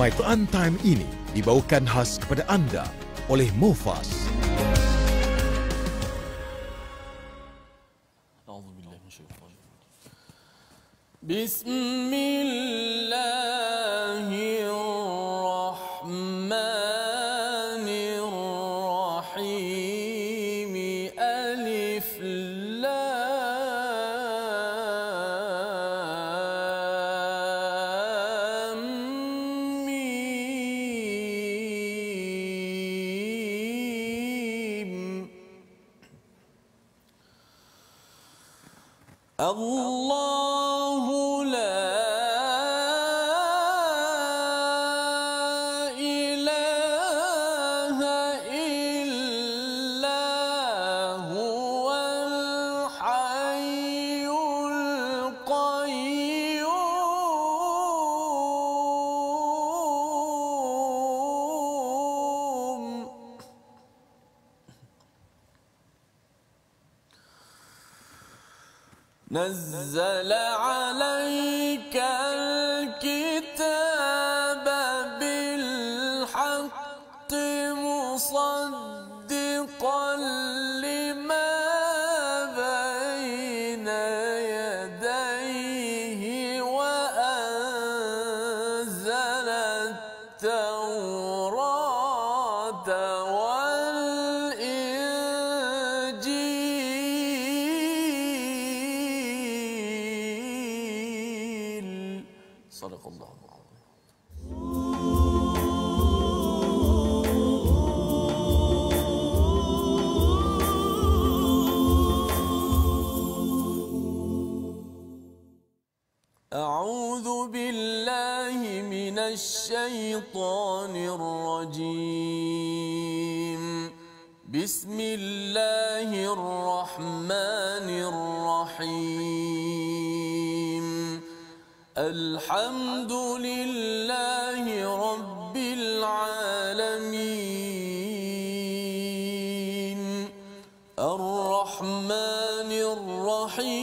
My Quran Time ini dibawakan khas kepada anda oleh Mufas. Bismillahirrahmanirrahim. Alif lam mim. Allahu la ilaha illa huwal hayyul qayyum. نزل عليك الكتاب بالحق مصدقا لما بين يديه وأنزل التوراة والإنجيل. صدق الله العظيم. أعوذ بالله من الشيطان الرجيم. بسم الله الرحمن الرحيم. الحمد لله رب العالمين. الرحمن الرحيم.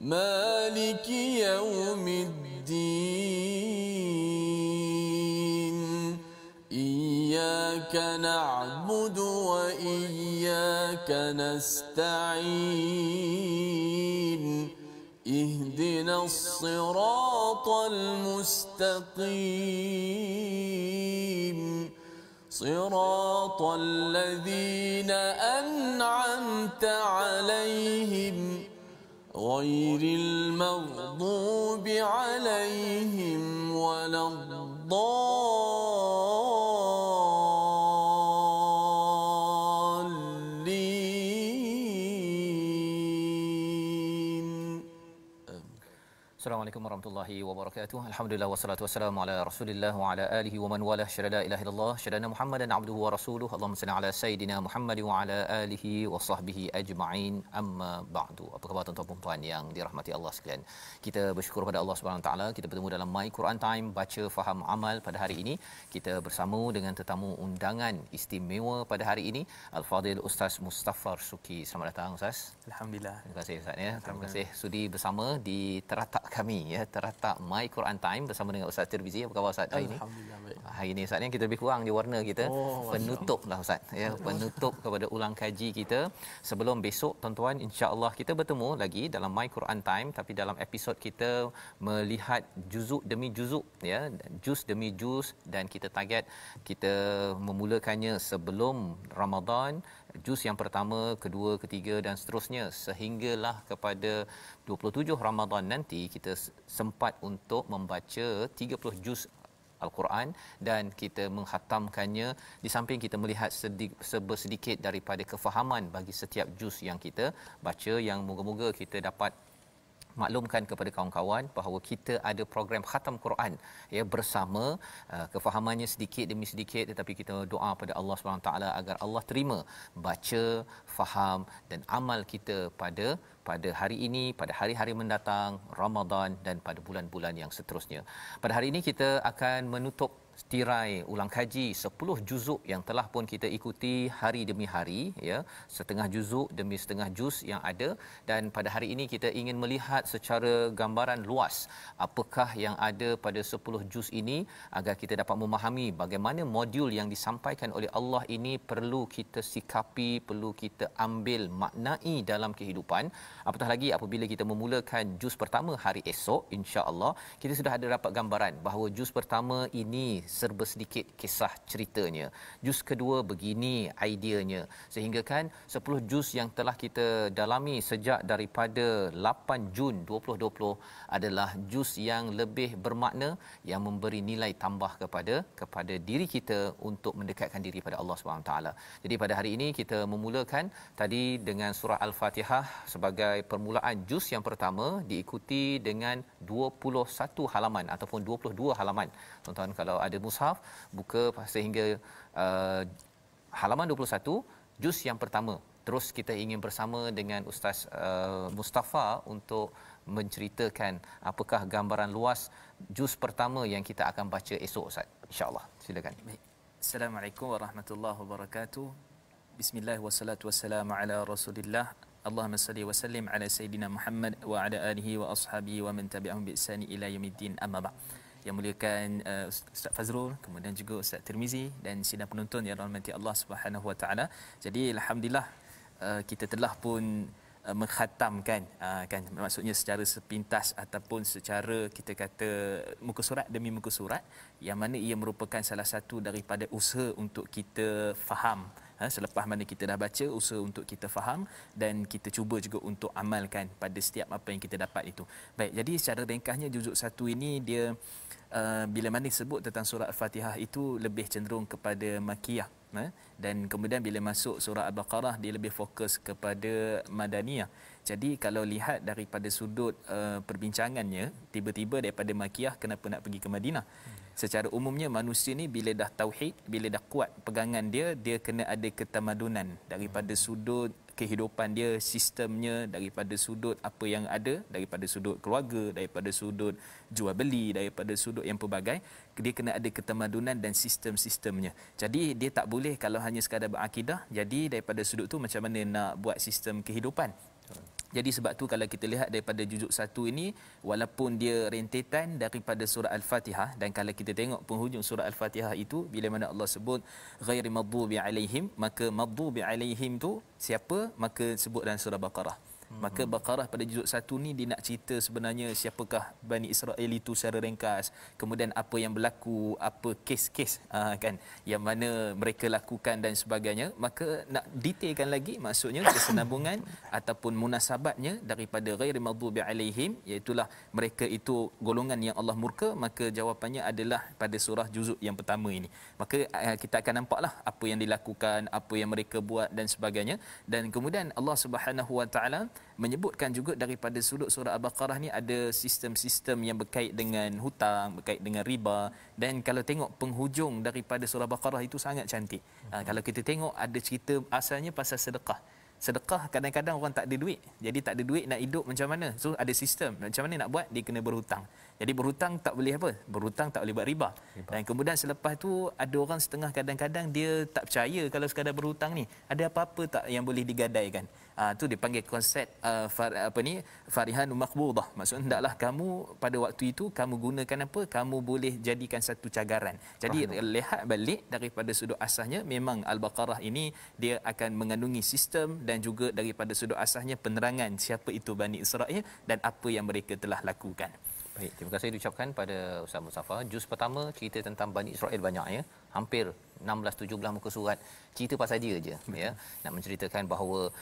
مالك يوم الدين. إياك نعبد وإياك نستعين. اهدنا الصراط المستقيم. صراط الذين أنعمت عليهم غير المغضوب عليهم ولا الضالين. Assalamualaikum warahmatullahi wabarakatuh. Alhamdulillah wassalatu wassalamu ala Rasulillah wa ala alihi wa man walah. Syada la ilaha illallah, syada Muhammadan abduhu wa rasuluhu. Allahumma salli ala sayidina Muhammad wa ala alihi wa sahbihi ajma'in. Amma ba'du. Apa khabar tuan-tuan dan puan yang dirahmati Allah sekalian? Kita bersyukur pada Allah Subhanahu Wa Taala. Kita bertemu dalam My Quran Time, baca faham amal pada hari ini. Kita bersama dengan tetamu undangan istimewa pada hari ini, Al-Fadil Ustaz Mustafa Suki. Selamat datang Ustaz. Alhamdulillah. Terima kasih Ustaz ya. Terima kasih sudi bersama di teratak kami ya, teratak My Quran Time bersama dengan Ustaz Tirmizi. Apa khabar Ustaz hari ini? Alhamdulillah baik. Hari ini Ustaz ni kita lebih kurang di warna kita. Penutup lah Ustaz ya, penutup kepada ulang kaji kita sebelum besok tuan-tuan insya-Allah kita bertemu lagi dalam My Quran Time, tapi dalam episod kita melihat juzuk demi juzuk ya, juz demi juz, dan kita target kita memulakannya sebelum Ramadan, juz yang pertama, kedua, ketiga dan seterusnya sehinggalah kepada 27 Ramadan nanti kita sempat untuk membaca 30 juz Al-Quran dan kita menghatamkannya, di samping kita melihat sedikit daripada kefahaman bagi setiap juz yang kita baca, yang moga-moga kita dapat maklumkan kepada kawan-kawan bahawa kita ada program khatam Quran ya bersama. Kefahamannya sedikit demi sedikit, tetapi kita doa pada Allah SWT agar Allah terima baca, faham dan amal kita pada hari ini, pada hari-hari mendatang, Ramadan dan pada bulan-bulan yang seterusnya. Pada hari ini kita akan menutup tirai ulang kaji 10 juzuk yang telah pun kita ikuti hari demi hari, ya, setengah juzuk demi setengah juz yang ada. Dan pada hari ini kita ingin melihat secara gambaran luas apakah yang ada pada 10 juz ini, agar kita dapat memahami bagaimana modul yang disampaikan oleh Allah ini perlu kita sikapi, perlu kita ambil maknai dalam kehidupan. Apatah lagi apabila kita memulakan juz pertama hari esok, insya-Allah kita sudah ada dapat gambaran bahawa juz pertama ini serba sedikit kisah ceritanya. Juz kedua begini ideanya. Sehingga kan 10 juz yang telah kita dalami sejak daripada 8 Jun 2020 adalah juz yang lebih bermakna, yang memberi nilai tambah kepada diri kita untuk mendekatkan diri pada Allah Subhanahu taala. Jadi pada hari ini kita memulakan tadi dengan surah Al-Fatihah sebagai permulaan juz yang pertama, diikuti dengan 21 halaman ataupun 22 halaman. Tuan-tuan kalau ada mushaf, buka sehingga halaman 21 juz yang pertama. Terus kita ingin bersama dengan Ustaz Mustafa untuk menceritakan apakah gambaran luas juz pertama yang kita akan baca esok, Ustaz. Insya-Allah. Silakan. Baik. Assalamualaikum warahmatullahi wabarakatuh. Bismillah wassalatu wassalamu ala Rasulillah. Allahumma salli wa sallim ala sayidina Muhammad wa ala alihi wa ashabihi wa man tabi'ahum bi ihsani ila yaumiddin. Amma ba'd. Yang muliakan Ustaz Fazrul, kemudian juga Ustaz Tirmizi dan sidang penonton yang rahmati Allah Subhanahu wa taala. Jadi alhamdulillah kita telah pun mengkhatamkan kan, maksudnya secara sepintas ataupun secara kita kata muka surat demi muka surat, yang mana ia merupakan salah satu daripada usaha untuk kita faham. Selepas mana kita dah baca, usaha untuk kita faham dan kita cuba juga untuk amalkan pada setiap apa yang kita dapat itu. Baik, jadi secara ringkasnya juzuk 1 ini dia bila mana disebut tentang surah Al-Fatihah itu lebih cenderung kepada makiyah, dan kemudian bila masuk surah Al-Baqarah dia lebih fokus kepada madaniyah. Jadi kalau lihat daripada sudut perbincangannya, tiba-tiba daripada makiyah kenapa nak pergi ke Madinah? Secara umumnya manusia ni bila dah tauhid, bila dah kuat pegangan dia kena ada ketamadunan daripada sudut kehidupan dia, sistemnya, daripada sudut apa yang ada, daripada sudut keluarga, daripada sudut jual beli, daripada sudut yang pelbagai, dia kena ada ketamadunan dan sistem-sistemnya. Jadi dia tak boleh kalau hanya sekadar berakidah, jadi daripada sudut tu macam mana nak buat sistem kehidupan. Jadi sebab tu kalau kita lihat daripada juzuk 1 ini, walaupun dia rentetan daripada surah Al-Fatihah, dan kalau kita tengok penghujung surah Al-Fatihah itu bila mana Allah sebut ghairi maghdubi alaihim, maka maghdubi alaihim tu siapa? Maka sebut dalam surah Baqarah. Maka Baqarah pada juzuk 1 ni dia nak cerita sebenarnya siapakah Bani Israel itu secara ringkas, kemudian apa yang berlaku, apa kes-kes kan yang mana mereka lakukan dan sebagainya. Maka nak detailkan lagi, maksudnya kesenambungan ataupun munasabatnya daripada ghairi maghdubi alaihim, iaitu mereka itu golongan yang Allah murka, maka jawapannya adalah pada surah juzuk yang pertama ini. Maka kita akan nampaklah apa yang dilakukan, apa yang mereka buat dan sebagainya. Dan kemudian Allah Subhanahu wa taala menyebutkan juga daripada sudut surah Al-Baqarah ni ada sistem-sistem yang berkait dengan hutang, berkait dengan riba. Dan kalau tengok penghujung daripada surah Al-Baqarah itu sangat cantik. Kalau kita tengok ada cerita asalnya pasal sedekah. Sedekah kadang-kadang orang tak ada duit. Jadi tak ada duit nak hidup macam mana? So ada sistem. Macam mana nak buat? Dia kena berhutang. Jadi berhutang tak boleh apa? Berhutang tak boleh buat riba. Dan kemudian selepas tu ada orang setengah kadang-kadang dia tak percaya kalau sekadar berhutang ni ada apa-apa tak yang boleh digadaikan. Tu dia panggil konsep farihan maqbudah. Maksudnya hendaklah kamu pada waktu itu kamu gunakan apa? Kamu boleh jadikan satu cagaran. Jadi lihat balik daripada sudut asasnya, memang Al-Baqarah ini dia akan mengandungi sistem dan juga daripada sudut asasnya penerangan siapa itu Bani Israel dan apa yang mereka telah lakukan. Baik, terima kasih diucapkan pada Ustaz Mustafa. Juz pertama cerita tentang Bani Israel banyak, ya. Hampir 16-17 muka surat cerita pasal dia je, ya. Nak menceritakan bahawa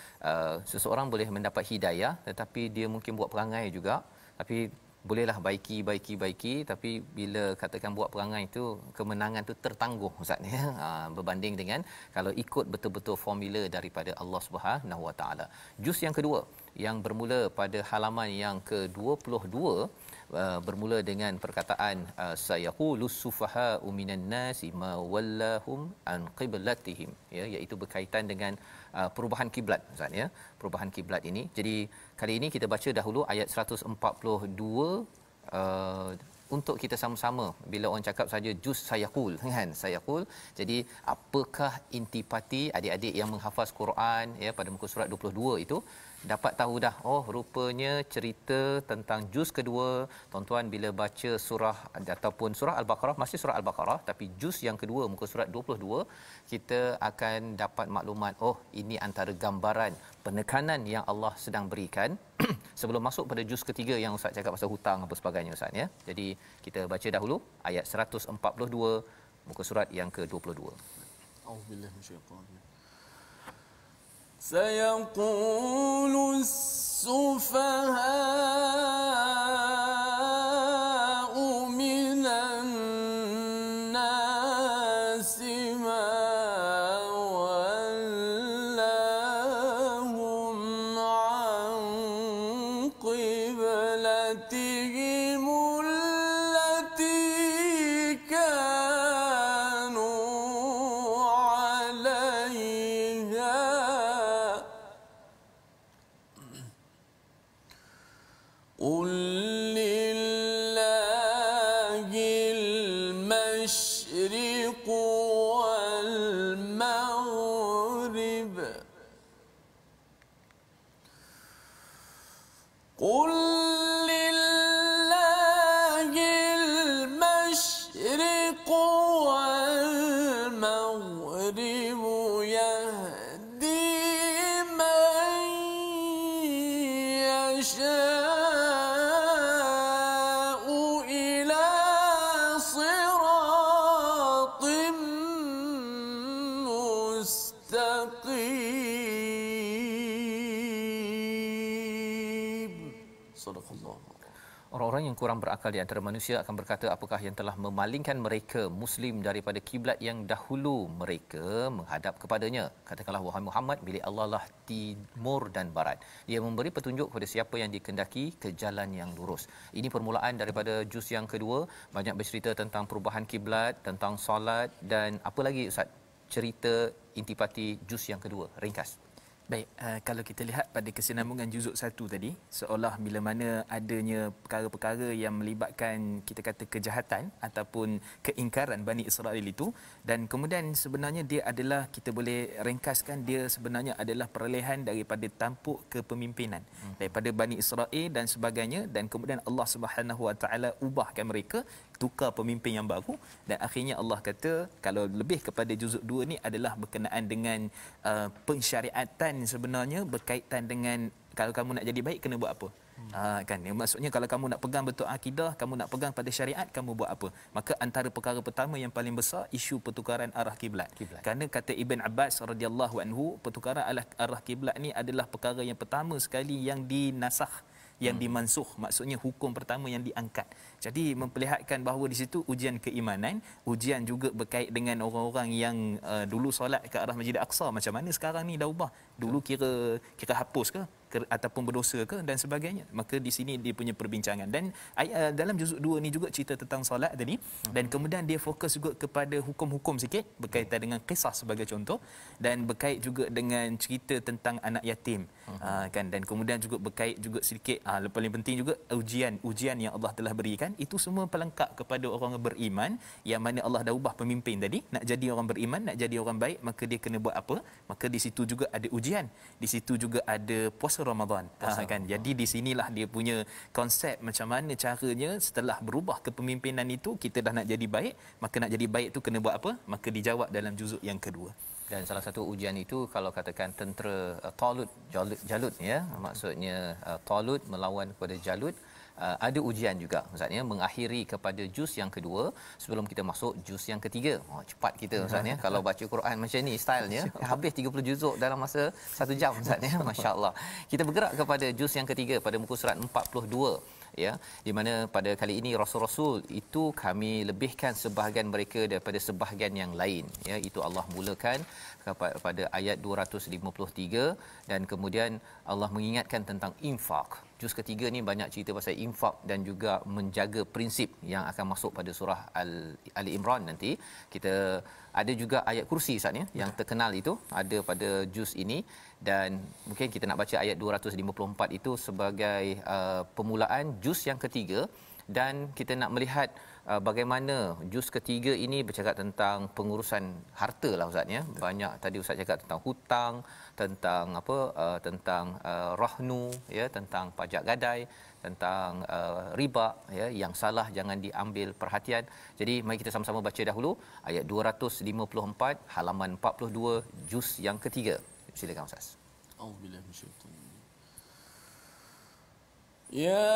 seseorang boleh mendapat hidayah tetapi dia mungkin buat perangai juga, tapi bolehlah baiki, tapi bila katakan buat perangai itu kemenangan tu tertangguh, Ustaz, ya. Berbanding dengan kalau ikut betul-betul formula daripada Allah Subhanahu Wa Taala. Juz yang kedua yang bermula pada halaman yang ke-22 bermula dengan perkataan sayaqulu sufaha'u minan nasi ma wallahum an qiblatihim, ya, iaitu berkaitan dengan perubahan kiblat, Ustaz, ya. Perubahan kiblat ini. Jadi kali ini kita baca dahulu ayat 142 untuk kita sama-sama bila orang cakap saja juz sayaqul kan, sayaqul. Jadi apakah intipati adik-adik yang menghafaz Quran ya pada muka surat 22 itu dapat tahu dah, oh rupanya cerita tentang juz kedua. Tuan-tuan bila baca surah ataupun surah Al-Baqarah, masih surah Al-Baqarah tapi juz yang kedua muka surat 22, kita akan dapat maklumat, oh ini antara gambaran penekanan yang Allah sedang berikan sebelum masuk pada juz ketiga yang Ustaz cakap pasal hutang apa sebagainya Ustaz ya. Jadi kita baca dahulu ayat 142 muka surat yang ke-22. A'udzubillahi minasyaitanir. سيقول السفهاء من الناس ما ولاهم عن قبلتهم التي كانوا عليها قل لله المشرق والمغرب قل لله المشرق والمغرب يهدي من يشاء إلى صراط مستقيم صدق الله. Orang-orang yang kurang berakal di antara manusia akan berkata, apakah yang telah memalingkan mereka muslim daripada kiblat yang dahulu mereka menghadap kepadanya? Katakanlah wahai Muhammad, milik Allah lah timur dan barat. Dia memberi petunjuk kepada siapa yang dikehendaki ke jalan yang lurus. Ini permulaan daripada juz yang kedua, banyak bercerita tentang perubahan kiblat, tentang solat dan apa lagi Ustaz? Cerita intipati juz yang kedua, ringkas. Baik, kalau kita lihat pada kesinambungan juzuk 1 tadi, seolah bila mana adanya perkara-perkara yang melibatkan kita kata kejahatan ataupun keingkaran Bani Israel itu, dan kemudian sebenarnya dia adalah, kita boleh ringkaskan, dia sebenarnya adalah perolehan daripada tampuk kepemimpinan daripada Bani Israel dan sebagainya, dan kemudian Allah Subhanahu Wa Taala ubahkan mereka, tukar pemimpin yang baru, dan akhirnya Allah kata kalau lebih kepada juzuk 2 ni adalah berkenaan dengan pensyariatan sebenarnya berkaitan dengan kalau kamu nak jadi baik kena buat apa. Kan, maksudnya kalau kamu nak pegang betul akidah, kamu nak pegang pada syariat, kamu buat apa. Maka antara perkara pertama yang paling besar isu pertukaran arah kiblat. Kerana kata Ibn Abbas radhiyallahu anhu, pertukaran arah kiblat ni adalah perkara yang pertama sekali yang dinasakh, yang dimansuh, maksudnya hukum pertama yang diangkat. Jadi memperlihatkan bahawa di situ ujian keimanan, ujian juga berkait dengan orang-orang yang dulu solat ke arah Masjid Al-Aqsa macam mana sekarang ni dah ubah. Dulu kira hapus ke ataupun berdosa ke dan sebagainya. Maka di sini dia punya perbincangan, dan dalam juzuk 2 ni juga cerita tentang solat tadi, dan kemudian dia fokus juga kepada hukum-hukum sikit berkaitan dengan kisah sebagai contoh, dan berkait juga dengan cerita tentang anak yatim, kan, dan kemudian juga berkait juga sedikit paling penting juga ujian yang Allah telah berikan. Itu semua pelengkap kepada orang beriman, yang mana Allah dah ubah pemimpin tadi. Nak jadi orang beriman, nak jadi orang baik, maka dia kena buat apa? Maka di situ juga ada ujian, di situ juga ada puasa Ramadan. Kan, jadi di sinilah dia punya konsep macam mana caranya setelah berubah kepemimpinan itu, kita dah nak jadi baik, maka nak jadi baik tu kena buat apa? Maka dijawab dalam juzuk yang kedua. Dan salah satu ujian itu kalau katakan tentera Jalut ya, maksudnya Talut melawan kepada Jalut, ada ujian juga Ustaz ya, mengakhiri kepada juz yang kedua sebelum kita masuk juz yang ketiga. Cepat kita Ustaz ya, kalau baca Quran macam ni stylenya habis 30 juzuk dalam masa 1 jam Ustaz ya, masya-Allah. Kita bergerak kepada juz yang ketiga pada muka surat 42 ya, di mana pada kali ini rasul-rasul itu kami lebihkan sebahagian mereka daripada sebahagian yang lain ya. Itu Allah mulakan pada ayat 253, dan kemudian Allah mengingatkan tentang infak. Juz ketiga ni banyak cerita pasal infak dan juga menjaga prinsip yang akan masuk pada surah Ali Imran nanti. Kita ada juga ayat kursi Ustaz ya, yang terkenal itu ada pada juz ini, dan mungkin kita nak baca ayat 254 itu sebagai permulaan juz yang ketiga, dan kita nak melihat bagaimana juz ketiga ini bercakap tentang pengurusan harta lah Ustaz ya. Banyak tadi Ustaz cakap tentang hutang, tentang tentang rahnu ya, tentang pajak gadai, tentang riba ya, yang salah jangan diambil perhatian. Jadi mari kita sama-sama baca dahulu ayat 254 halaman 42 juz yang ketiga. Silakan Ustaz. A'udzubillahi minasyaitanir rajim. Ya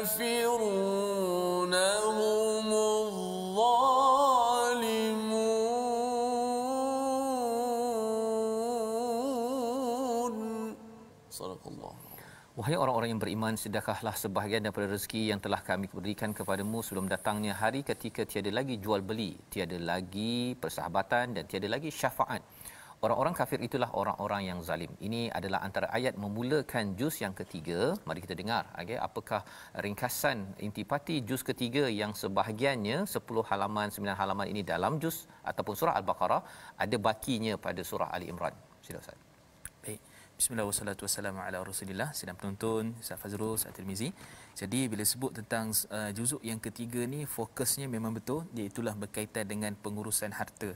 والكافرون هم الظالمون. صدق الله. Wahai orang-orang yang beriman, sedekahlah sebahagian daripada rezeki yang telah kami berikan kepadamu sebelum datangnya hari ketika tiada lagi jual beli, tiada lagi persahabatan dan tiada lagi syafaat. Orang-orang kafir itulah orang-orang yang zalim. Ini adalah antara ayat memulakan juz yang ketiga. Mari kita dengar okay, apakah ringkasan intipati juz ketiga yang sebahagiannya 10 halaman 9 halaman ini dalam juz ataupun surah Al-Baqarah, ada bakinya pada surah Ali Imran. Sila Ustaz. Baik. Bismillah wassalatu wassalamu ala Rasulillah. Sidang penonton, Ustaz Fazrul, Ustaz Tirmizi. Jadi bila sebut tentang juzuk yang ketiga ni, fokusnya memang betul, iaitu berkaitan dengan pengurusan harta.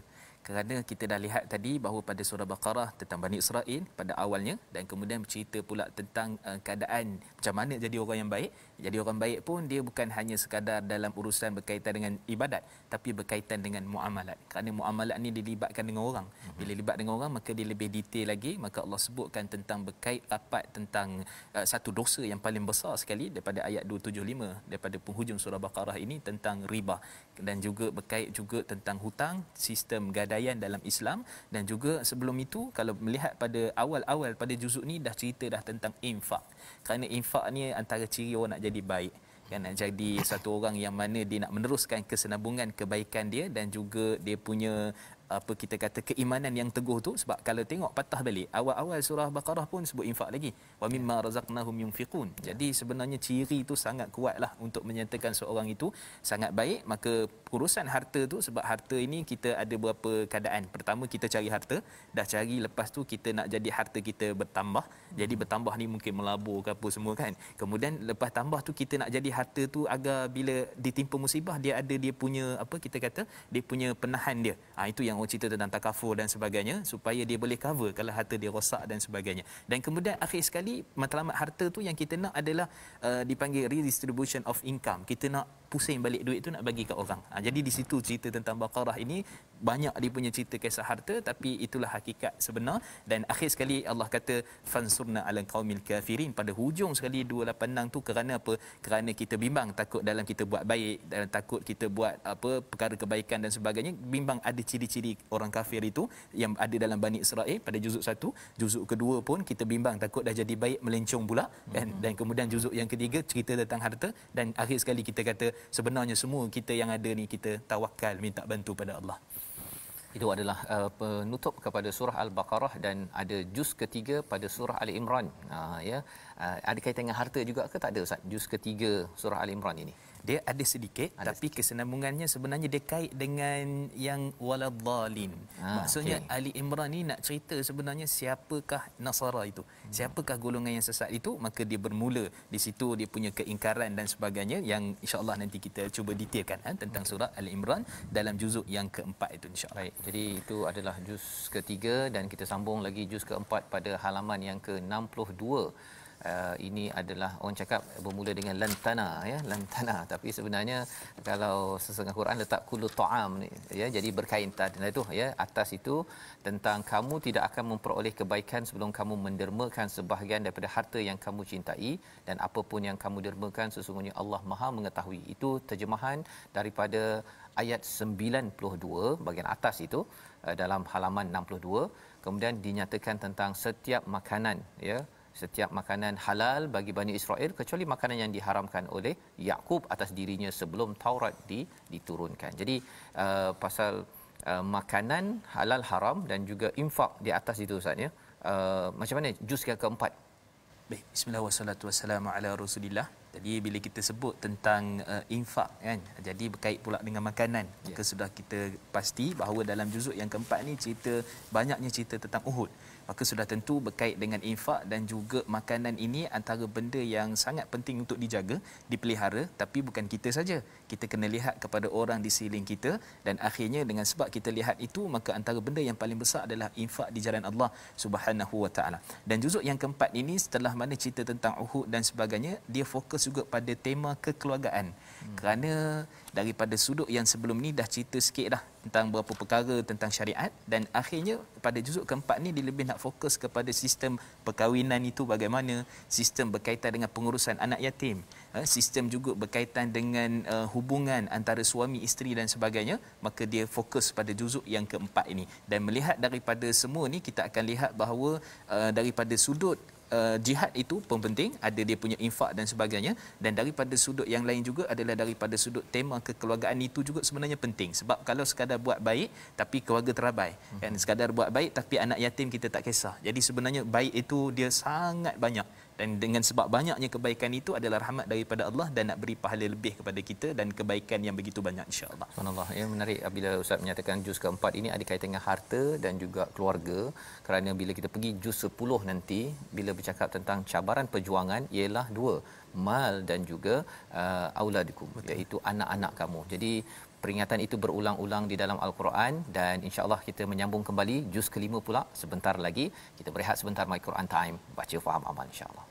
Kerana kita dah lihat tadi bahawa pada surah Baqarah tentang Bani Israel pada awalnya, dan kemudian bercerita pula tentang keadaan macam mana jadi orang yang baik. Jadi orang baik pun dia bukan hanya sekadar dalam urusan berkaitan dengan ibadat, tapi berkaitan dengan muamalat. Kerana muamalat ni dilibatkan dengan orang. Bila libat dengan orang, maka dia lebih detail lagi. Maka Allah sebutkan tentang berkait rapat tentang satu dosa yang paling besar sekali daripada ayat 275 daripada penghujung surah Baqarah ini, tentang riba. Dan juga berkait juga tentang hutang, sistem gadaian dalam Islam. Dan juga sebelum itu, kalau melihat pada awal-awal pada juzuk ni dah cerita dah tentang infak. Kerana infak ni antara ciri orang nak jadi baik, kan, nak jadi satu orang yang mana dia nak meneruskan kesenambungan kebaikan dia, dan juga dia punya apa kita kata keimanan yang teguh tu. Sebab kalau tengok patah balik awal-awal surah Baqarah pun sebut infak lagi, wa mimma razaqnahum yunfiqun. Jadi sebenarnya ciri itu sangat kuatlah untuk menyatakan seorang itu sangat baik. Maka urusan harta tu, sebab harta ini kita ada beberapa keadaan. Pertama, kita cari harta, dah cari, lepas tu kita nak jadi harta kita bertambah. Jadi bertambah ni mungkin melabur ke apa semua kan. Kemudian lepas tambah tu kita nak jadi harta tu agar bila ditimpa musibah dia ada dia punya apa kita kata dia punya penahan dia. Itu yang orang cerita tentang takafur dan sebagainya, supaya dia boleh cover kalau harta dia rosak dan sebagainya. Dan kemudian akhir sekali matlamat harta tu yang kita nak adalah dipanggil redistribution of income. Kita nak pusing balik duit tu nak bagi kat orang. Jadi di situ cerita tentang Baqarah ini banyak dia punya cerita kisah harta, tapi itulah hakikat sebenar. Dan akhir sekali Allah kata fansurna ala qaumil kafirin. Pada hujung sekali 286 tu, kerana apa? Kerana kita bimbang, takut dalam kita buat baik dan takut kita buat apa perkara kebaikan dan sebagainya, bimbang ada ciri-ciri orang kafir itu yang ada dalam Bani Israel pada juzuk 1. Juzuk kedua pun kita bimbang takut dah jadi baik melencong pula, dan kemudian juzuk yang ketiga cerita tentang harta, dan akhir sekali kita kata sebenarnya semua kita yang ada ni kita tawakal minta bantu pada Allah. Itu adalah penutup kepada surah Al-Baqarah, dan ada juz ketiga pada surah Ali Imran. Ya, ada kaitan dengan harta juga ke tak ada Ustaz? Juz ketiga surah Ali Imran ini. dia ada sedikit ada tapi sedikit. kesinambungannya sebenarnya dia kait dengan yang waladhdallin. Maksudnya Ali Imran ni nak cerita sebenarnya siapakah Nasara itu, siapakah golongan yang sesat itu, maka dia bermula di situ, dia punya keingkaran dan sebagainya yang insya-Allah nanti kita cuba detailkan tentang surah Ali Imran dalam juzuk yang keempat itu insya-Allah. Baik, jadi itu adalah juz ketiga dan kita sambung lagi juz keempat pada halaman yang ke-62. Ini adalah orang cakap bermula dengan lantana ya, lantana, tapi sebenarnya kalau sesengah Quran letak kullu ta'am ni ya, jadi berkaitan dengan itu ya, atas itu tentang kamu tidak akan memperoleh kebaikan sebelum kamu mendermakan sebahagian daripada harta yang kamu cintai, dan apapun yang kamu dermakan sesungguhnya Allah Maha mengetahui. Itu terjemahan daripada ayat 92 bahagian atas itu dalam halaman 62. Kemudian dinyatakan tentang setiap makanan ya, setiap makanan halal bagi Bani Israel kecuali makanan yang diharamkan oleh Yaqub atas dirinya sebelum Taurat diturunkan. Jadi pasal makanan halal haram dan juga infak di atas itu Ustaz ya. Macam mana juz yang keempat? Baik, bismillah wassalatu wassalamu ala Rasulillah. Jadi bila kita sebut tentang infak kan, jadi berkait pula dengan makanan. Maka sudah kita pasti bahawa dalam juzuk yang keempat ni banyaknya cerita tentang Uhud. Maka sudah tentu berkait dengan infak dan juga makanan ini antara benda yang sangat penting untuk dijaga, dipelihara. Tapi bukan kita saja, kita kena lihat kepada orang di sekeliling kita, dan akhirnya dengan sebab kita lihat itu, maka antara benda yang paling besar adalah infak di jalan Allah Subhanahu Wa Taala. Dan juzuk yang keempat ini setelah mana cerita tentang Uhud dan sebagainya, dia fokus juga pada tema kekeluargaan. Kerana daripada sudut yang sebelum ni dah cerita sikit dah tentang beberapa perkara tentang syariat, dan akhirnya pada juzuk keempat ni dia lebih nak fokus kepada sistem perkahwinan itu bagaimana, sistem berkaitan dengan pengurusan anak yatim, sistem juga berkaitan dengan hubungan antara suami isteri dan sebagainya. Maka dia fokus pada juzuk yang keempat ini, dan melihat daripada semua ni kita akan lihat bahawa daripada sudut jihad itu pun penting, ada dia punya infak dan sebagainya, dan daripada sudut yang lain juga adalah daripada sudut tema kekeluargaan itu juga sebenarnya penting. Sebab kalau sekadar buat baik tapi keluarga terabai, kan, sekadar buat baik tapi anak yatim kita tak kisah. Jadi sebenarnya baik itu dia sangat banyak, dan dengan sebab banyaknya kebaikan itu adalah rahmat daripada Allah dan nak beri pahala lebih kepada kita dan kebaikan yang begitu banyak insya-Allah. Subhanallah. Ya, menarik apabila Ustaz menyatakan juz keempat ini ada kaitan dengan harta dan juga keluarga, kerana bila kita pergi juz 10 nanti bila bercakap tentang cabaran perjuangan ialah dua, mal dan juga auladukum, iaitu anak-anak kamu. Jadi peringatan itu berulang-ulang di dalam Al-Quran, dan insya-Allah kita menyambung kembali juz kelima pula sebentar lagi. Kita berehat sebentar, My Quran Time, baca faham amal insya-Allah.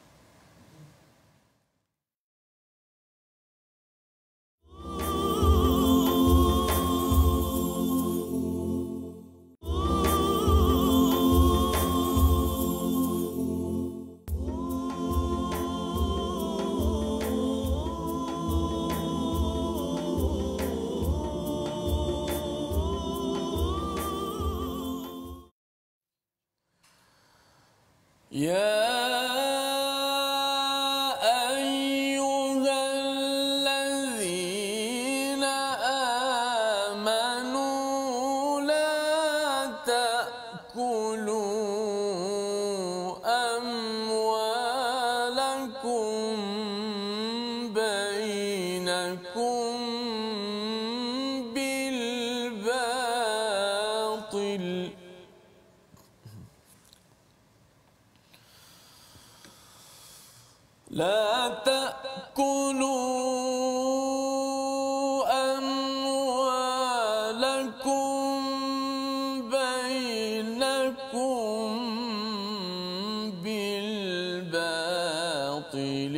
يا أيها الذين آمنوا لا تأكلوا أموالكم بينكم بالباطل لا تأكلوا أموالكم بينكم بالباطل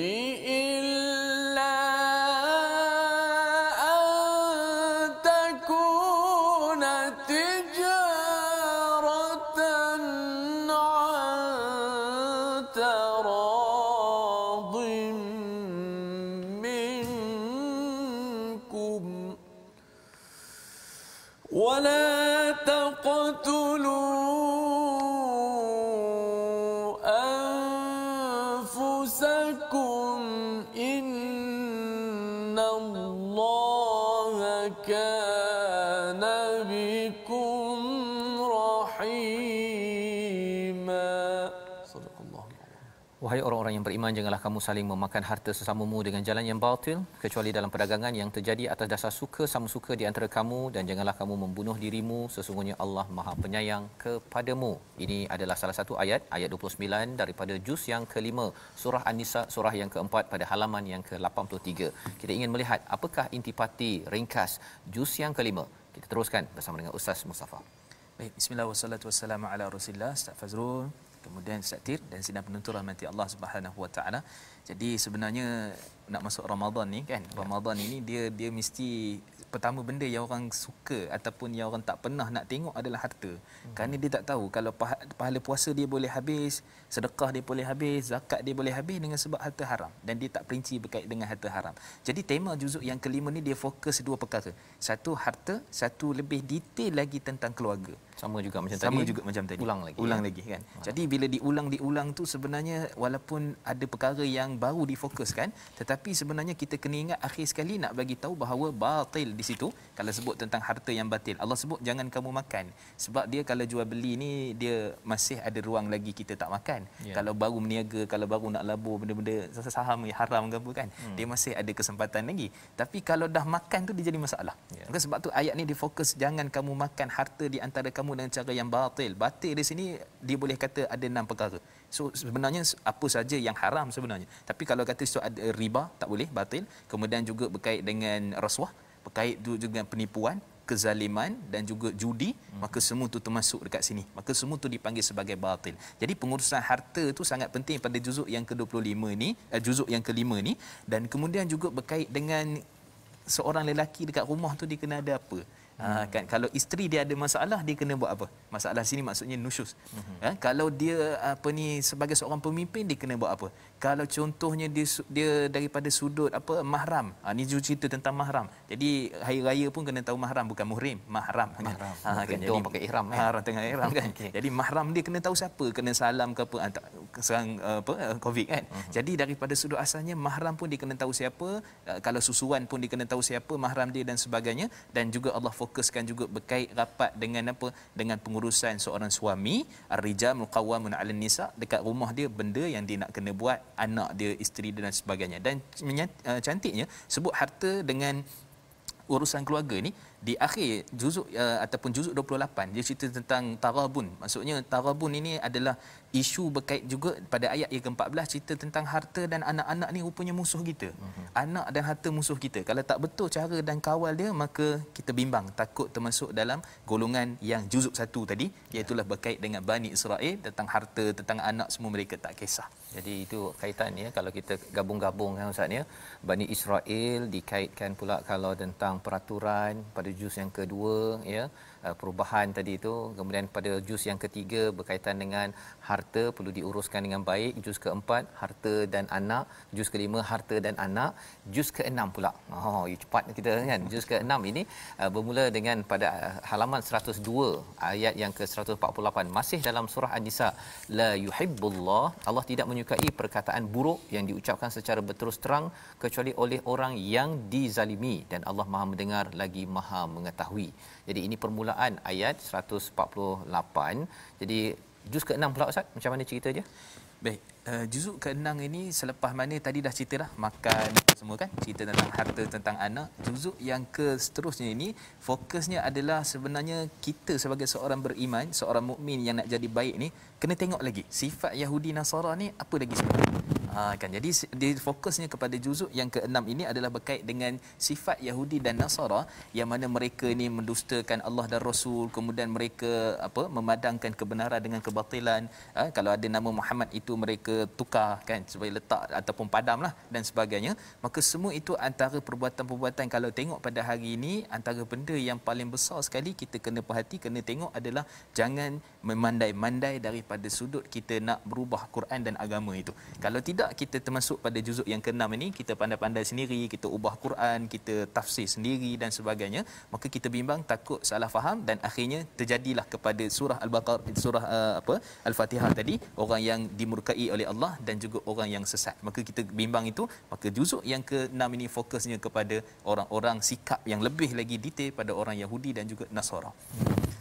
إلا أن تكون تجارة عن تراض منكم ولا تقتلوا أنفسكم إن الله كان بكم رحيما. صدق الله العظيم. Wahai orang-orang yang beriman, janganlah kamu saling memakan harta sesamamu dengan jalan yang batil, kecuali dalam perdagangan yang terjadi atas dasar suka sama suka di antara kamu, dan janganlah kamu membunuh dirimu, sesungguhnya Allah Maha Penyayang kepadamu. Ini adalah salah satu ayat 29 daripada juz yang kelima surah An-Nisa, surah yang keempat pada halaman yang ke-83. Kita ingin melihat apakah intipati ringkas juz yang kelima. Kita teruskan bersama dengan Ustaz Mustafa. Baik, bismillah wassalatu wassalamu ala Rasulillah, Ustaz Fazrul, kemudian Ustaz Tir dan sidang penonton rahmati Allah Subhanahu Wa Taala. Jadi sebenarnya nak masuk Ramadan ni kan, Ramadan ini dia mesti pertama benda yang orang suka ataupun yang orang tak pernah nak tengok adalah harta. Kerana dia tak tahu kalau pahala puasa dia boleh habis, sedekah dia boleh habis, zakat dia boleh habis dengan sebab harta haram, dan dia tak perinci berkait dengan harta haram. Jadi tema juzuk yang kelima ni dia fokus dua perkara. Satu harta, satu lebih detail lagi tentang keluarga. Sama juga macam tadi. Ulang lagi kan. Jadi bila diulang tu sebenarnya walaupun ada perkara yang baru difokuskan, tetapi sebenarnya kita kena ingat akhir sekali nak bagi tahu bahawa batil di situ. Kalau sebut tentang harta yang batil, Allah sebut jangan kamu makan. Sebab dia kalau jual beli ni dia masih ada ruang lagi kita tak makan. Kalau baru meniaga, kalau baru nak labur benda-benda saham haram ke apa kan, dia masih ada kesempatan lagi. Tapi kalau dah makan tu dia jadi masalah. Maka sebab tu ayat ni difokus jangan kamu makan harta di antara kamu dengan cara yang batil. Batil di sini dia boleh kata ada 6 perkara. So sebenarnya apa saja yang haram sebenarnya. Tapi kalau kata situ ada riba tak boleh, batil. Kemudian juga berkait dengan rasuah, berkait juga dengan penipuan, kezaliman dan juga judi, maka semua tu termasuk dekat sini. Maka semua tu dipanggil sebagai batil. Jadi pengurusan harta tu sangat penting pada juzuk yang ke-25 ni, juzuk yang kelima ni. Dan kemudian juga berkait dengan seorang lelaki dekat rumah tu dia kena ada apa. Kan kalau isteri dia ada masalah, dia kena buat apa? Masalah sini maksudnya nusyus. Kalau dia sebagai seorang pemimpin, dia kena buat apa? Kalau contohnya dia daripada sudut mahram. Ni cerita tentang mahram. Jadi hari raya pun kena tahu mahram, bukan muhrim, mahram. Kan jadi pakai ihram kan. Mahram tengah ihram kan. Jadi mahram dia kena tahu siapa, kena salam ke apa, serang COVID kan. Jadi daripada sudut asalnya mahram pun dia kena tahu siapa, kalau susuan pun dia kena tahu siapa mahram dia dan sebagainya. Dan juga Allah fokuskan juga berkait rapat dengan apa, dengan pengurusan seorang suami, ar-rijal muqawwamun 'alan nisa, dekat rumah dia benda yang dia nak kena buat, anak dia, isteri dia dan sebagainya. Dan cantiknya sebut harta dengan urusan keluarga ni di akhir juzuk ataupun juzuk 28 dia cerita tentang tarabun. Maksudnya tarabun ini adalah isu berkait juga pada ayat yang ke-14, cerita tentang harta dan anak-anak ni rupanya musuh kita. Anak dan harta musuh kita. Kalau tak betul cara dan kawal dia, maka kita bimbang, takut termasuk dalam golongan yang juzuk 1 tadi, iaitu berkait dengan Bani Israel, tentang harta, tentang anak, semua mereka tak kisah. Jadi itu kaitan ya, kalau kita gabung-gabung kan Ustaz ya. Bani Israel dikaitkan pula kalau tentang peraturan pada juz yang kedua ya, perubahan tadi itu. Kemudian pada juz yang ketiga berkaitan dengan harta perlu diuruskan dengan baik. Juz keempat harta dan anak. Juz kelima harta dan anak. Juz keenam pula. Cepat kita kan. Juz keenam ini bermula dengan pada halaman 102 ayat yang ke-148. Masih dalam surah An-Nisa. La yuhibbullah. Allah tidak menyukai perkataan buruk yang diucapkan secara berterus terang kecuali oleh orang yang dizalimi, dan Allah Maha mendengar lagi Maha mengetahui. Jadi ini permulaan ayat 148. Jadi juz ke-6 pula Ustaz, macam mana cerita dia? Baik, juzuk ke-6 ini selepas mana tadi dah cerita dah makan semua kan, cerita tentang harta, tentang anak. Juzuk yang seterusnya ini fokusnya adalah sebenarnya kita sebagai seorang beriman, seorang mukmin yang nak jadi baik ni kena tengok lagi sifat Yahudi Nasara ni apa lagi sebenarnya. Kan, jadi dia fokusnya kepada juzuk yang ke-6 ini adalah berkait dengan sifat Yahudi dan Nasara yang mana mereka ni mendustakan Allah dan Rasul, kemudian mereka memadangkan kebenaran dengan kebatilan. Kalau ada nama Muhammad itu mereka tukar kan supaya letak ataupun padamlah dan sebagainya. Maka semua itu antara perbuatan-perbuatan, kalau tengok pada hari ini, antara benda yang paling besar sekali kita kena perhati, kena tengok adalah jangan memandai-mandai daripada sudut kita nak berubah Quran dan agama itu. Kalau tidak, kita termasuk pada juzuk yang ke-6 ini, kita pandai-pandai sendiri, kita ubah Quran, kita tafsir sendiri dan sebagainya, maka kita bimbang, takut salah faham, dan akhirnya terjadilah kepada surah Al-Baqarah, surah Al-Fatihah tadi, orang yang dimurkai oleh Allah dan juga orang yang sesat. Maka kita bimbang itu, maka juzuk yang ke-6 ini fokusnya kepada orang-orang sikap yang lebih lagi detail pada orang Yahudi dan juga Nasara.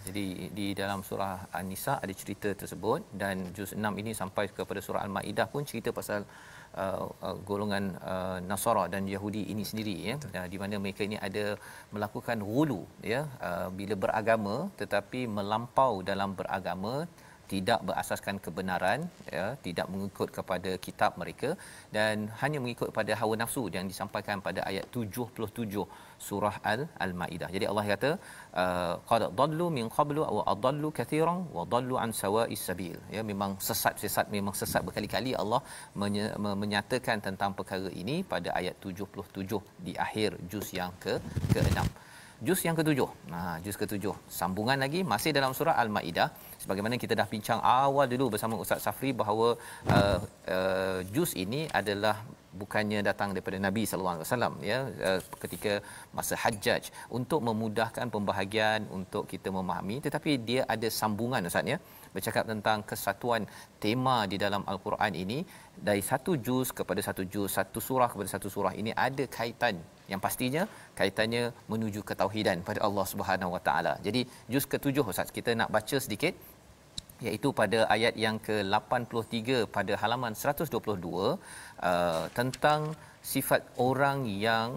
Jadi di dalam surah An-Nisa ada cerita tersebut, dan juz 6 ini sampai kepada surah Al-Maidah pun cerita pasal golongan Nasara dan Yahudi ini sendiri, ya, di mana mereka ini ada melakukan ghulu, ya, bila beragama tetapi melampau dalam beragama, tidak berasaskan kebenaran, ya, tidak mengikut kepada kitab mereka dan hanya mengikut pada hawa nafsu yang disampaikan pada ayat 77 surah Al-Maidah. Jadi Allah kata qad dallu min qablu wa adallu katsiran wa dallu an sawa'is sabil. Ya, memang memang sesat berkali-kali. Allah menyatakan tentang perkara ini pada ayat 77 di akhir juz yang ke-6. Juz yang ke-7. Juz ke-7. Sambungan lagi masih dalam surah Al-Maidah. Sebagaimana kita dah bincang awal dulu bersama Ustaz Safri bahawa juz ini adalah bukannya datang daripada Nabi sallallahu alaihi wasallam, ya, ketika masa Hajjaj untuk memudahkan pembahagian untuk kita memahami, tetapi dia ada sambungan, Ustaz, ya, bercakap tentang kesatuan tema di dalam Al-Quran ini dari satu juz kepada satu juz, satu surah kepada satu surah ini ada kaitan yang pastinya kaitannya menuju ketauhidan pada Allah Subhanahu Wa Taala. Jadi juz ke-7, Ustaz, kita nak baca sedikit, iaitu pada ayat yang ke-83 pada halaman 122, tentang sifat orang yang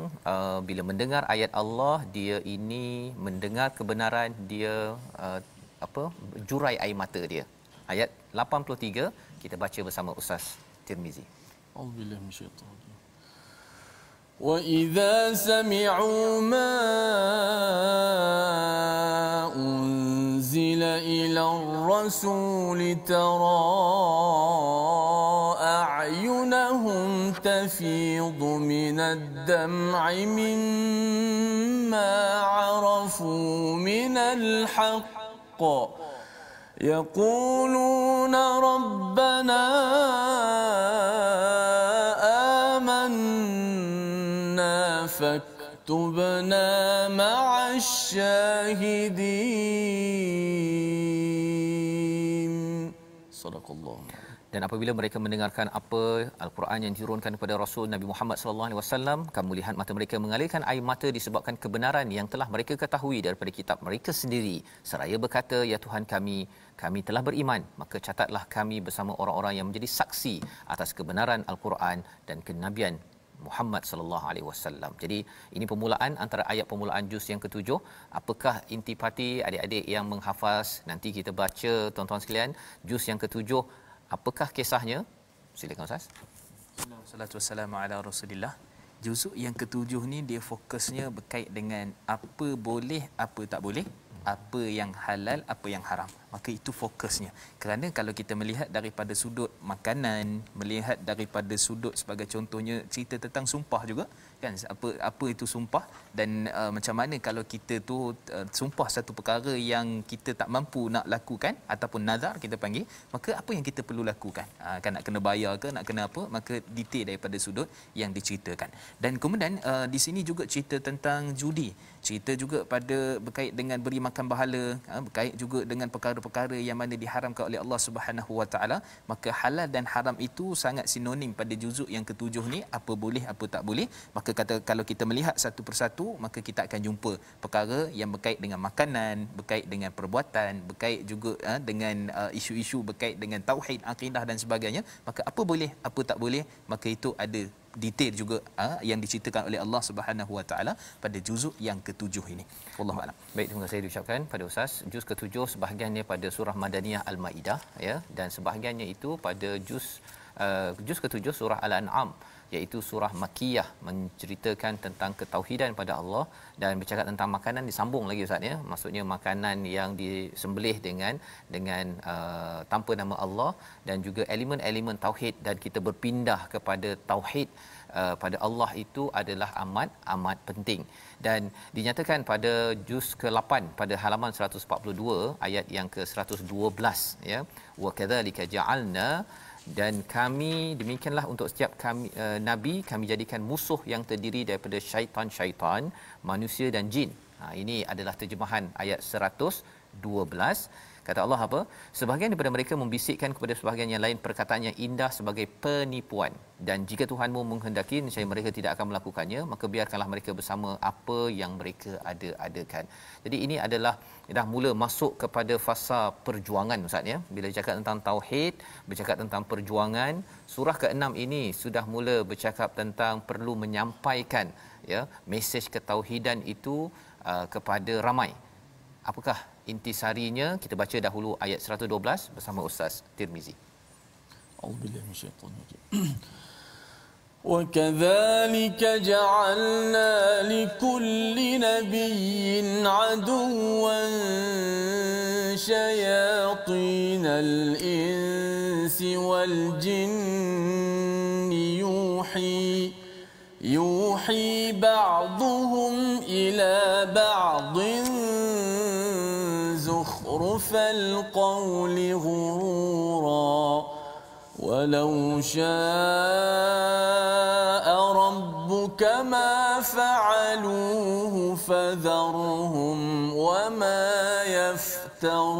bila mendengar ayat Allah dia ini mendengar kebenaran, dia jurai air mata dia. Ayat 83 kita baca bersama Ustaz Tirmizi. Auzubillahi minasyaitanir rajim. Wa idza sami'u ma unzila ila ar-rasul tara a'yunahum tafidu min ad-dam'i mimma 'arafu min al-haqq يقولون ربنا آمنا فاكتبنا مع الشاهدين صدق الله. Dan apabila mereka mendengarkan apa Al-Quran yang diturunkan kepada Rasul Nabi Muhammad sallallahu alaihi wasallam, kamu lihat mata mereka mengalirkan air mata disebabkan kebenaran yang telah mereka ketahui daripada kitab mereka sendiri, seraya berkata, ya Tuhan kami, kami telah beriman, maka catatlah kami bersama orang-orang yang menjadi saksi atas kebenaran Al-Quran dan kenabian Muhammad sallallahu alaihi wasallam. Jadi ini permulaan antara ayat permulaan juz yang ke-7. Apakah intipati adik-adik yang menghafaz? Nanti kita baca, tuan-tuan sekalian, juz yang ke-7. Apakah kisahnya? Silakan Ustaz. Wassalatu wassalamu ala Rasulillah. Juzuk yang ke-7 ni dia fokusnya berkait dengan apa boleh, apa tak boleh, apa yang halal, apa yang haram. Maka itu fokusnya. Kerana kalau kita melihat daripada sudut makanan, melihat daripada sudut sebagai contohnya cerita tentang sumpah juga, kan, apa itu sumpah dan macam mana kalau kita tu sumpah satu perkara yang kita tak mampu nak lakukan ataupun nazar kita panggil, maka apa yang kita perlu lakukan, kan, nak kena bayar ke, nak kena apa, maka detail daripada sudut yang diceritakan. Dan kemudian di sini juga cerita tentang judi, cerita juga pada berkait dengan beri makan bahala, berkait juga dengan perkara-perkara yang mana diharamkan oleh Allah Subhanahu Wa Taala. Maka halal dan haram itu sangat sinonim pada juzuk yang ke-7 ni, apa boleh, apa tak boleh. Maka kata kalau kita melihat satu persatu, maka kita akan jumpa perkara yang berkait dengan makanan, berkait dengan perbuatan, berkait juga dengan isu-isu berkait dengan tauhid, akidah dan sebagainya. Maka apa boleh, apa tak boleh, maka itu ada detail juga yang diceritakan oleh Allah Subhanahu Wa Taala pada juzuk yang ke-7 ini. Wallahu a'lam. Baik, terima kasih diucapkan pada Ustaz. Juz ke-7 sebahagiannya pada surah Madaniyah Al-Maidah, ya, dan sebahagiannya itu pada juz ke-7 surah Al-An'am, iaitu surah Makkiyah, menceritakan tentang ketauhidan pada Allah dan bercakap tentang makanan disambung lagi, Ustaz, ya. Maksudnya makanan yang disembelih dengan tanpa nama Allah, dan juga elemen-elemen tauhid, dan kita berpindah kepada tauhid pada Allah itu adalah amat penting. Dan dinyatakan pada juz ke-8 pada halaman 142 ayat yang ke-112, ya, wa kadzalika ja'alna, dan kami demikianlah untuk setiap kami nabi kami jadikan musuh yang terdiri daripada syaitan-syaitan, manusia dan jin. Ini adalah terjemahan ayat 112. Kata Allah apa? Sebahagian daripada mereka membisikkan kepada sebahagian yang lain perkataan yang indah sebagai penipuan. Dan jika Tuhanmu menghendaki, nescaya mereka tidak akan melakukannya, maka biarkanlah mereka bersama apa yang mereka ada-adakan. Jadi ini adalah dah mula masuk kepada fasa perjuangan Ustaz ya. Bila cakap tentang tauhid, bercakap tentang perjuangan, surah ke-6 ini sudah mula bercakap tentang perlu menyampaikan ya mesej ketauhidan itu kepada ramai. Apakah intisarinya? Kita baca dahulu ayat 112 bersama Ustaz Tirmizi. A'udzubillahi minasyaitonir rajim. وَكَذَلِكَ جَعَلْنَا لِكُلِّ نَبِيٍّ عَدُوًّا شَيَاطِينَ الْإِنسِ وَالْجِنِّ يُوحِي بَعْضُهُمْ إِلَى بَعْضٍ زُخْرُفَ الْقَوْلِ غُرُورًا وَلَوْ شَاءَ رَبُّكَ مَا فَعَلُوهُ فَذَرْهُمْ وَمَا يَفْتَرُونَ.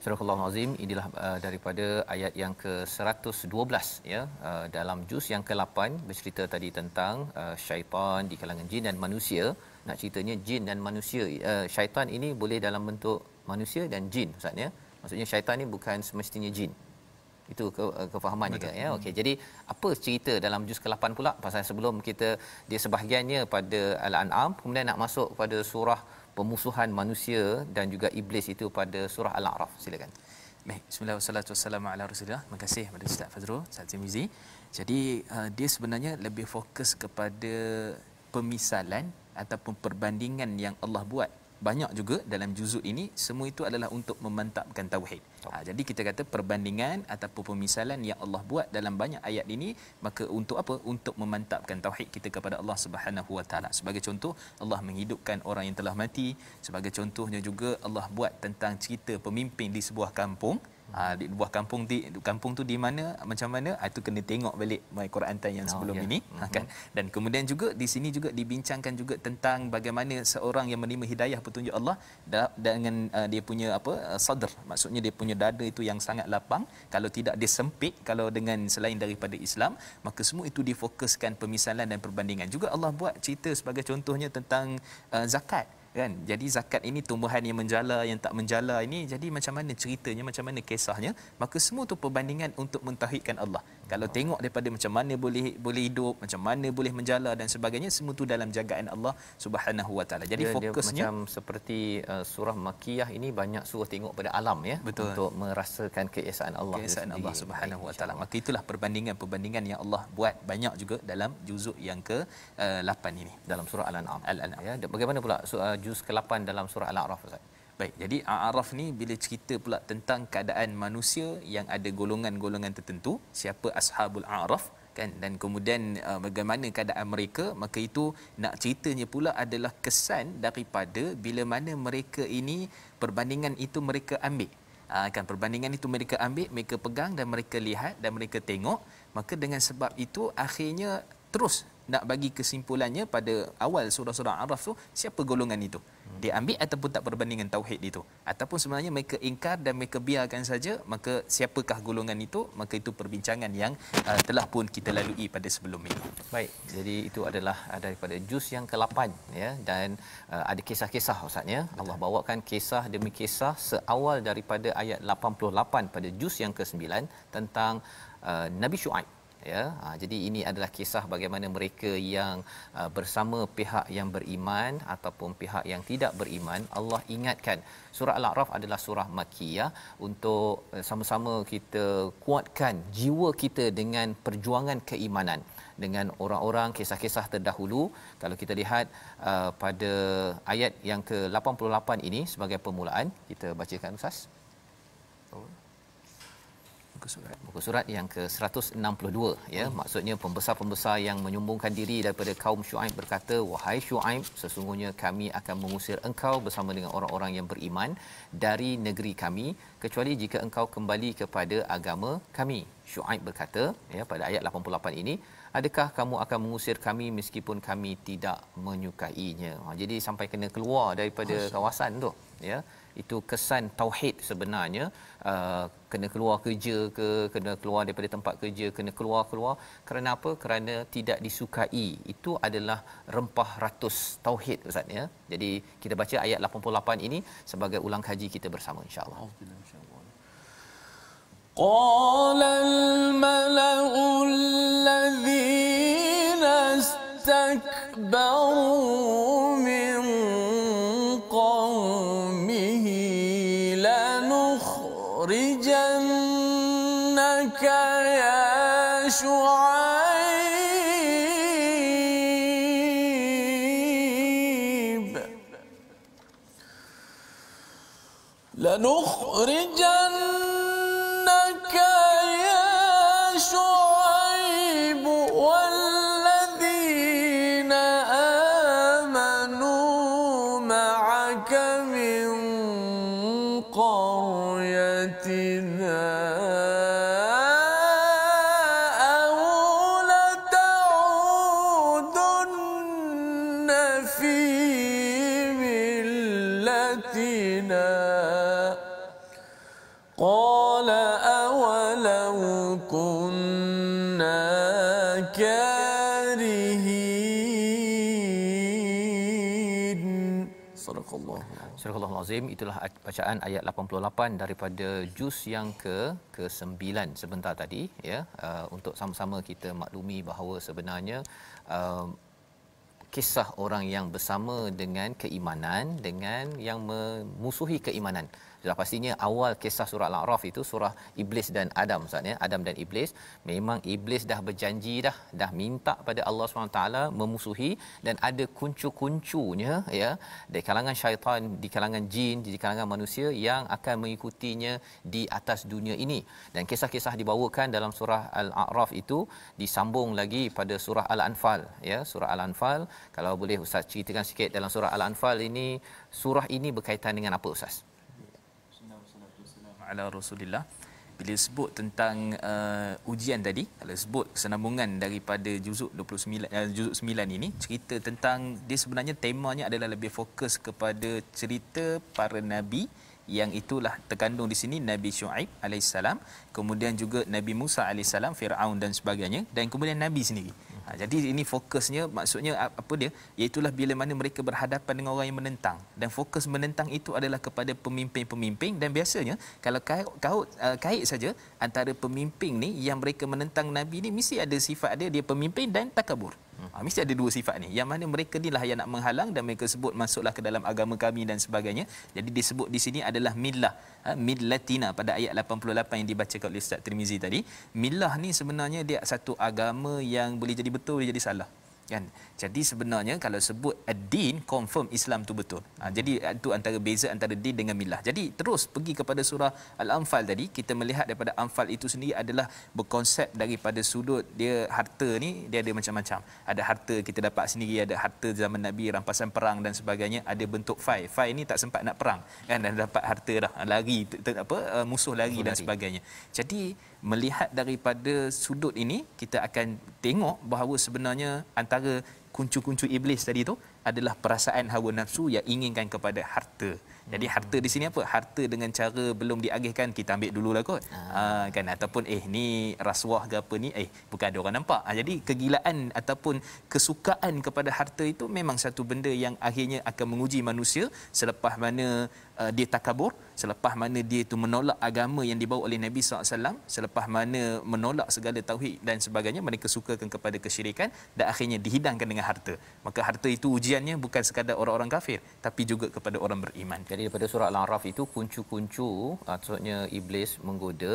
Surah Al-Azim. Inilah daripada ayat yang ke-112 ya, dalam juz yang ke-8 bercerita tadi tentang syaitan di kalangan jin dan manusia. Nak ceritanya jin dan manusia, syaitan ini boleh dalam bentuk manusia dan jin Ustaz ya. Maksudnya syaitan ni bukan semestinya jin. Itu kefahaman juga ya. Okey, jadi apa cerita dalam juz ke-8 pula? Pasal sebelum kita dia sebahagiannya pada Al-An'am, kemudian nak masuk pada surah pemusuhan manusia dan juga iblis itu pada surah Al-A'raf. Silakan. Baik, bismillah wassalatu wassalamu ala Rasulillah. Terima kasih kepada Ustaz Fazrul, Ustaz Tirmizi. Jadi dia sebenarnya lebih fokus kepada pemisalan ataupun perbandingan yang Allah buat. Banyak juga dalam juzuk ini, semua itu adalah untuk memantapkan tauhid. Jadi kita kata perbandingan ataupun pemisalan yang Allah buat dalam banyak ayat ini, maka untuk apa? Untuk memantapkan tauhid kita kepada Allah Subhanahu Wa Taala. Sebagai contoh, Allah menghidupkan orang yang telah mati. Sebagai contohnya juga Allah buat tentang cerita pemimpin di sebuah kampung. Di buah kampung tu di mana, macam mana, itu kena tengok balik My Quran Time yang sebelum ini kan. Dan kemudian juga di sini juga dibincangkan juga tentang bagaimana seorang yang menerima hidayah petunjuk Allah dengan dia punya sadr, maksudnya dia punya dada itu yang sangat lapang, kalau tidak dia sempit kalau dengan selain daripada Islam, maka semua itu difokuskan pemisalan dan perbandingan. Juga Allah buat cerita sebagai contohnya tentang zakat kan. Jadi zakat ini tumbuhan yang menjala, yang tak menjala ini, jadi macam mana ceritanya, macam mana kisahnya, maka semua tu perbandingan untuk mentauhidkan Allah. Kalau tengok daripada macam mana boleh hidup, macam mana boleh menjala dan sebagainya, semua tu dalam jagaan Allah Subhanahu Wa Taala. Jadi fokusnya macam seperti surah Makkiyah ini banyak suruh tengok pada alam ya. Betul. Untuk merasakan keesaan Allah, keesaan Allah Subhanahu Wa Taala. Maka itulah perbandingan yang Allah buat banyak juga dalam juzuk yang ke-8 ini dalam surah Al-An'am. Ya, bagaimana pula juz ke-8 dalam surah Al-A'raf Ustaz? Baik, jadi A'raf ni bila cerita pula tentang keadaan manusia yang ada golongan-golongan tertentu, siapa ashabul A'raf kan, dan kemudian bagaimana keadaan mereka, maka itu nak ceritanya pula adalah kesan daripada bila mana mereka ini perbandingan itu mereka ambil. Kan perbandingan itu mereka ambil, mereka pegang dan mereka lihat dan mereka tengok, maka dengan sebab itu akhirnya terus nak bagi kesimpulannya pada awal surah-surah A'raf tu, siapa golongan itu? Dia ambil ataupun tak perbandingan tauhid itu, ataupun sebenarnya mereka ingkar dan mereka biarkan saja, maka siapakah golongan itu? Maka itu perbincangan yang telah pun kita lalui pada sebelum ini. Baik, jadi itu adalah daripada juz yang ke-8 ya, dan ada kisah-kisah Ustaz ya. Allah bawakan kisah demi kisah seawal daripada ayat 88 pada juz yang ke-9 tentang Nabi Syuaib. Ya, jadi ini adalah kisah bagaimana mereka yang bersama pihak yang beriman ataupun pihak yang tidak beriman. Allah ingatkan, surah Al-A'raf adalah surah Makkiyah untuk sama-sama kita kuatkan jiwa kita dengan perjuangan keimanan dengan orang-orang kisah-kisah terdahulu. Kalau kita lihat pada ayat yang ke-88 ini sebagai permulaan, kita bacakan Ustaz. Muka surat yang ke-162 ya. Maksudnya pembesar-pembesar yang menyombongkan diri daripada kaum Syuaib berkata, wahai Syuaib, sesungguhnya kami akan mengusir engkau bersama dengan orang-orang yang beriman dari negeri kami, kecuali jika engkau kembali kepada agama kami. Syuaib berkata ya, pada ayat 88 ini, adakah kamu akan mengusir kami meskipun kami tidak menyukainya. Jadi sampai kena keluar daripada kawasan tu, ya. Itu kesan tauhid sebenarnya. Kena keluar kerja ke, kena keluar daripada tempat kerja, kena keluar kerana apa? Kerana tidak disukai. Itu adalah rempah ratus tauhid, Ustaz, ya. Jadi kita baca ayat 88 ini sebagai ulang kaji kita bersama, insya-Allah. قال الملأ الذين استكبروا من قومه لنخرجنك يا شعيب والذين آمنوا معك من قريتنا أو لتعودن في ملتنا قال أولو كنا كارهين صدق الله. Surah Al-Azim. Itulah bacaan ayat 88 daripada juz yang ke-9 sebentar tadi, ya. Untuk sama-sama kita maklumi bahawa sebenarnya kisah orang yang bersama dengan keimanan dengan yang memusuhi keimanan. Sudah pastinya awal kisah surah Al-A'raf itu surah Iblis dan Adam, Ustaz, ya. Adam dan Iblis, memang Iblis dah berjanji dah minta pada Allah SWT memusuhi, dan ada kuncu-kuncunya, ya, di kalangan syaitan, di kalangan jin, di kalangan manusia yang akan mengikutinya di atas dunia ini. Dan kisah-kisah dibawakan dalam surah Al-A'raf itu disambung lagi pada surah Al-Anfal, ya. Surah Al-Anfal, kalau boleh Ustaz ceritakan sikit dalam surah Al-Anfal ini, surah ini berkaitan dengan apa, Ustaz? Ala Rasulillah. Bila sebut tentang ujian tadi, kalau sebut kesinambungan daripada juzuk 29 juzuk 9 ini, cerita tentang dia sebenarnya temanya adalah lebih fokus kepada cerita para nabi, yang itulah terkandung di sini Nabi Syuaib alaihissalam, kemudian juga Nabi Musa alaihissalam, Firaun dan sebagainya, dan kemudian nabi sendiri. Jadi ini fokusnya, maksudnya apa dia? Iaitulah bila mana mereka berhadapan dengan orang yang menentang, dan fokus menentang itu adalah kepada pemimpin-pemimpin. Dan biasanya kalau kait saja antara pemimpin ni yang mereka menentang nabi ni, mesti ada sifat dia pemimpin dan takabur. Mesti ada dua sifat ni, yang mana mereka ni lah yang nak menghalang, dan mereka sebut masuklah ke dalam agama kami dan sebagainya. Jadi disebut di sini adalah millah, millatina pada ayat 88 yang dibacakan oleh Ustaz Tirmizi tadi. Millah ni sebenarnya dia satu agama yang boleh jadi betul, boleh jadi salah, kan. Jadi sebenarnya kalau sebut ad-din, confirm Islam tu betul. Jadi itu antara beza antara din dengan millah. Jadi terus pergi kepada surah Al-Anfal tadi, kita melihat daripada Anfal itu sendiri adalah berkonsep daripada sudut dia harta ni, dia ada macam-macam. Ada harta kita dapat sendiri, ada harta zaman Nabi, rampasan perang dan sebagainya, ada bentuk fai ni tak sempat nak perang, kan, dan dapat harta dah, lari musuh lari dan sebagainya. Jadi melihat daripada sudut ini, kita akan tengok bahawa sebenarnya antara kuncu-kuncu iblis tadi tu adalah perasaan hawa nafsu yang inginkan kepada harta. Jadi harta di sini apa? Harta dengan cara belum diagihkan, kita ambil dululah kot. Kan, ataupun ni rasuah ke apa ni, bukan ada orang nampak. Jadi kegilaan ataupun kesukaan kepada harta itu memang satu benda yang akhirnya akan menguji manusia selepas mana dia takabur, selepas mana dia itu menolak agama yang dibawa oleh Nabi SAW, selepas mana menolak segala tauhid dan sebagainya, mereka sukakan kepada kesyirikan, dan akhirnya dihidangkan dengan harta. Maka harta itu ujiannya bukan sekadar orang-orang kafir, tapi juga kepada orang beriman. Jadi daripada surah Al-A'raf itu kuncu-kuncu, maksudnya iblis menggoda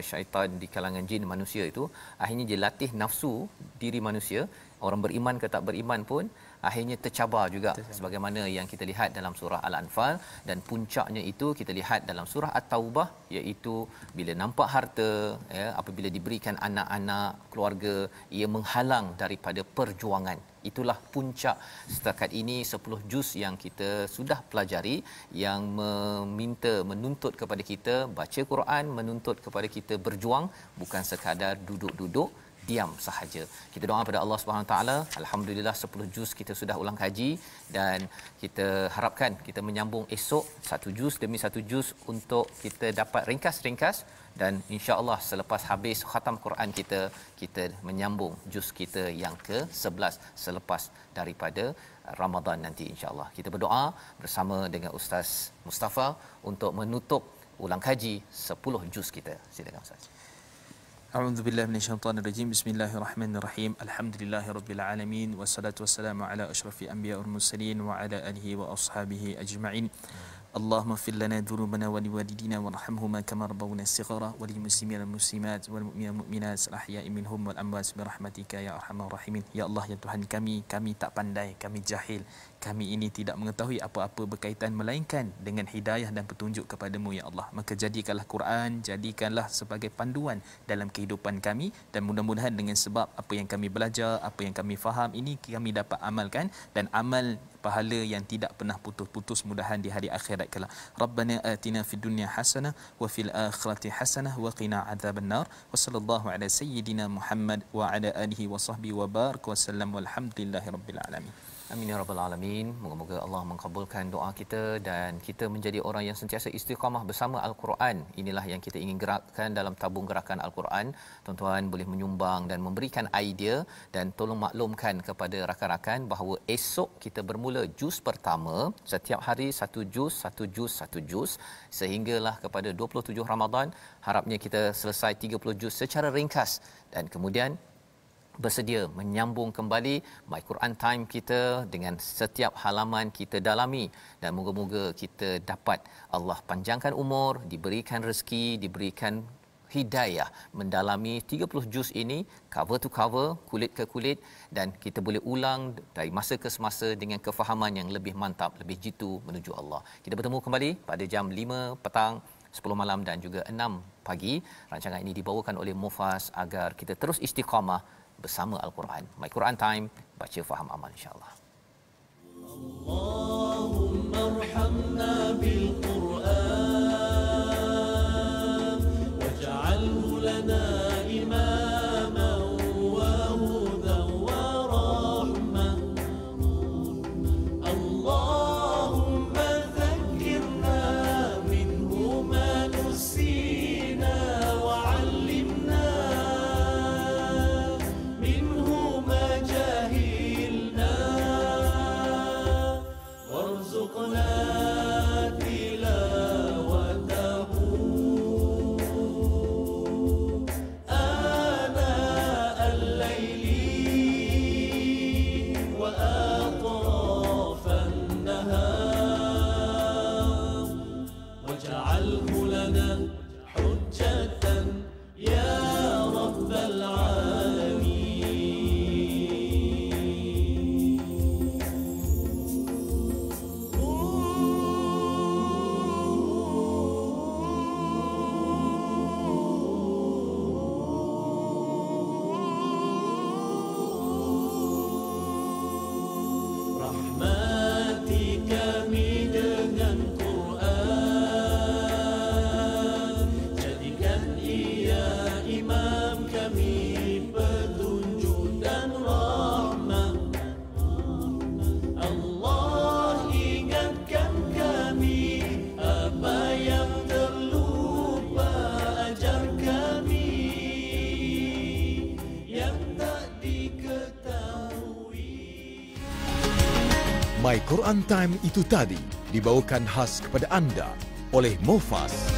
syaitan di kalangan jin manusia itu, akhirnya dia latih nafsu diri manusia, orang beriman ke tak beriman pun akhirnya tercabar juga, sebagaimana yang kita lihat dalam surah Al-Anfal. Dan puncaknya itu kita lihat dalam surah At-Taubah, iaitu bila nampak harta, ya, apabila diberikan anak-anak, keluarga, ia menghalang daripada perjuangan. Itulah puncak setakat ini 10 juz yang kita sudah pelajari, yang menuntut kepada kita baca Quran, menuntut kepada kita berjuang, bukan sekadar duduk-duduk diam sahaja. Kita doa pada Allah Subhanahu taala, alhamdulillah 10 juz kita sudah ulang kaji dan kita harapkan kita menyambung esok satu juz demi satu juz untuk kita dapat ringkas-ringkas, dan insya-Allah selepas habis khatam Quran kita menyambung juz kita yang ke-11 selepas daripada Ramadan nanti insya-Allah. Kita berdoa bersama dengan Ustaz Mustafa untuk menutup ulang kaji 10 juz kita. Silakan Ustaz. A'udzu billahi minasyaitonir rajim. Bismillahirrahmanirrahim. Alhamdulillahirabbil alamin wassalatu wassalamu ala asyrafil anbiya'i wal mursalin wa ala alihi wa ashabihi ajma'in. اللهم اغفر لنا ذنوبنا ولوالدينا وارحمهما كما ربونا صغارا وللمسلمين والمسلمات والمؤمنين والمؤمنات الأحياء منهم والأموات برحمتك يا أرحم الراحمين. Ya Allah, ya Tuhan kami tak pandai, kami jahil, kami ini tidak mengetahui apa-apa berkaitan melainkan dengan hidayah dan petunjuk kepadamu ya Allah. Maka jadikanlah Quran, jadikanlah sebagai panduan dalam kehidupan kami, dan mudah-mudahan dengan sebab apa yang kami belajar, apa yang kami faham ini kami dapat amalkan, dan amal pahala yang tidak pernah putus-putus mudahan di hari akhirat kelak. Rabbana atina fid dunya hasanah wa fil akhirati hasanah wa qina adzabannar. Wa sallallahu ala sayyidina Muhammad wa ala alihi wa sahbihi wa barak wa sallam walhamdulillahirabbil alamin. Amin ya rabbal alamin. Moga-moga Allah mengabulkan doa kita dan kita menjadi orang yang sentiasa istiqamah bersama Al-Quran. Inilah yang kita ingin gerakkan dalam tabung gerakan Al-Quran. Tuan-tuan boleh menyumbang dan memberikan idea, dan tolong maklumkan kepada rakan-rakan bahawa esok kita bermula juz pertama, setiap hari satu juz sehinggalah kepada 27 Ramadan. Harapnya kita selesai 30 juz secara ringkas, dan kemudian bersedia menyambung kembali My Quran Time kita dengan setiap halaman kita dalami, dan moga-moga kita dapat Allah panjangkan umur, diberikan rezeki, diberikan hidayah mendalami 30 juz ini cover to cover, kulit ke kulit, dan kita boleh ulang dari masa ke semasa dengan kefahaman yang lebih mantap, lebih jitu menuju Allah. Kita bertemu kembali pada jam 5 petang, 10 malam dan juga 6 pagi. Rancangan ini dibawakan oleh Mufas agar kita terus istiqamah bersama Al-Quran. My Quran Time, baca faham amal insya-Allah. Allahumma arhamna bil Quran waj'alhu lana imaman wa hudan wa rahmah. Allahumma dhakkirna minhu ma nusina wa 'allimna My Quran Time itu tadi dibawakan khas kepada anda oleh Mufas.